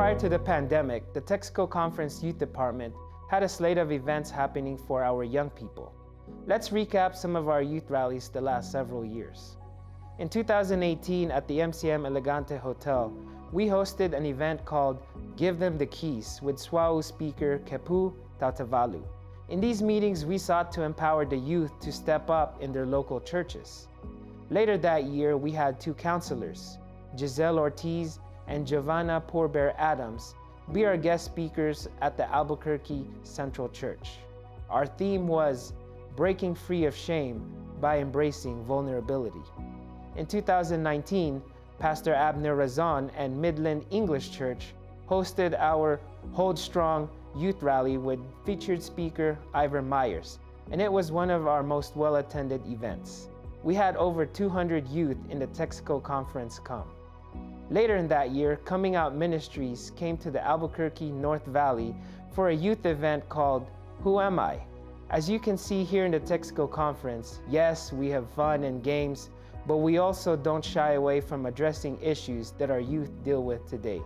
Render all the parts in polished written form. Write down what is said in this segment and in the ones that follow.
prior to the pandemic, the Texaco Conference Youth Department had a slate of events happening for our young people. Let's recap some of our youth rallies the last several years. In 2018, at the MCM Elegante Hotel, we hosted an event called Give Them the Keys with SWAU speaker Kepu Tautavalu. In these meetings, we sought to empower the youth to step up in their local churches. Later that year, we had two counselors, Giselle Ortiz and Giovanna Poorbear Adams, be our guest speakers at the Albuquerque Central Church. Our theme was Breaking Free of Shame by Embracing Vulnerability. In 2019, Pastor Abner Razon and Midland English Church hosted our Hold Strong youth rally with featured speaker Ivor Myers, and it was one of our most well-attended events. We had over 200 youth in the Texaco Conference come. Later in that year, Coming Out Ministries came to the Albuquerque North Valley for a youth event called Who Am I? As you can see here in the Texaco Conference, yes, we have fun and games, but we also don't shy away from addressing issues that our youth deal with today.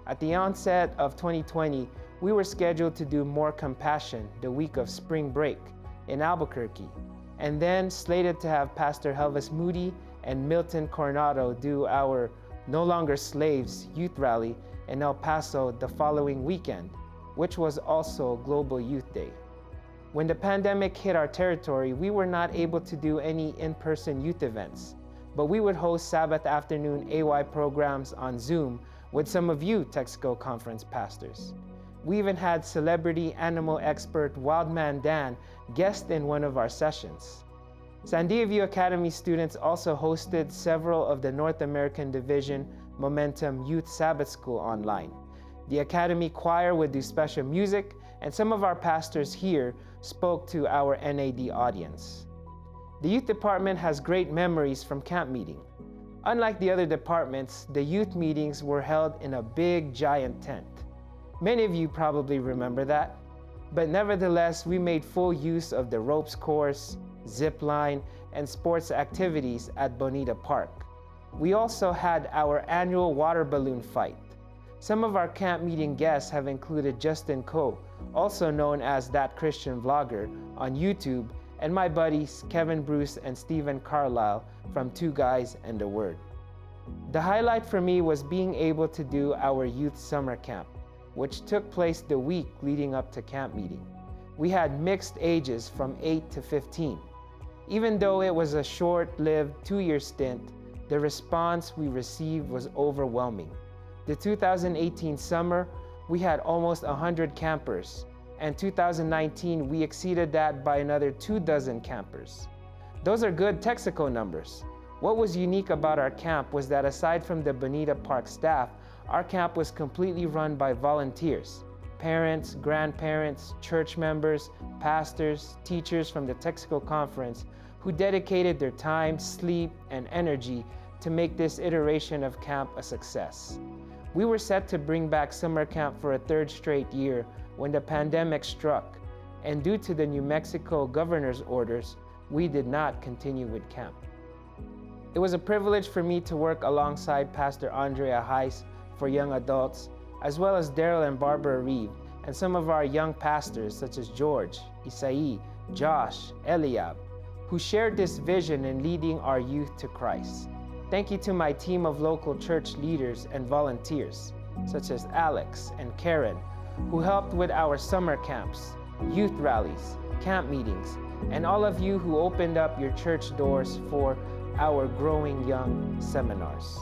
At the onset of 2020, we were scheduled to do More Compassion the week of spring break in Albuquerque, and then slated to have Pastor Helvis Moody and Milton Coronado do our No Longer Slaves youth rally in El Paso the following weekend, which was also Global Youth Day. When the pandemic hit our territory, we were not able to do any in-person youth events, but we would host Sabbath afternoon AY programs on Zoom with some of you Texaco Conference pastors. We even had celebrity animal expert Wildman Dan guest in one of our sessions. Sandia View Academy students also hosted several of the North American Division Momentum Youth Sabbath School online. The Academy Choir would do special music, and some of our pastors here spoke to our NAD audience. The youth department has great memories from camp meeting. Unlike the other departments, the youth meetings were held in a big, giant tent. Many of you probably remember that, but nevertheless, we made full use of the ropes course, zip line, and sports activities at Bonita Park. We also had our annual water balloon fight. Some of our camp meeting guests have included Justin Coe, also known as That Christian Vlogger, on YouTube, and my buddies Kevin Bruce and Stephen Carlisle from Two Guys and a Word. The highlight for me was being able to do our youth summer camp, which took place the week leading up to camp meeting. We had mixed ages from 8 to 15. Even though it was a short-lived 2-year stint, the response we received was overwhelming. The 2018 summer, we had almost 100 campers, and 2019 we exceeded that by another 24 campers. Those are good Texaco numbers. What was unique about our camp was that aside from the Bonita Park staff, our camp was completely run by volunteers. Parents, grandparents, church members, pastors, teachers from the Texaco Conference who dedicated their time, sleep, and energy to make this iteration of camp a success. We were set to bring back summer camp for a 3rd straight year when the pandemic struck, and due to the New Mexico governor's orders, we did not continue with camp. It was a privilege for me to work alongside Pastor Andrea Heiss for young adults, as well as Daryl and Barbara Reeve, and some of our young pastors such as George, Isai, Josh, Eliab, who shared this vision in leading our youth to Christ. Thank you to my team of local church leaders and volunteers, such as Alex and Karen, who helped with our summer camps, youth rallies, camp meetings, and all of you who opened up your church doors for our Growing Young seminars.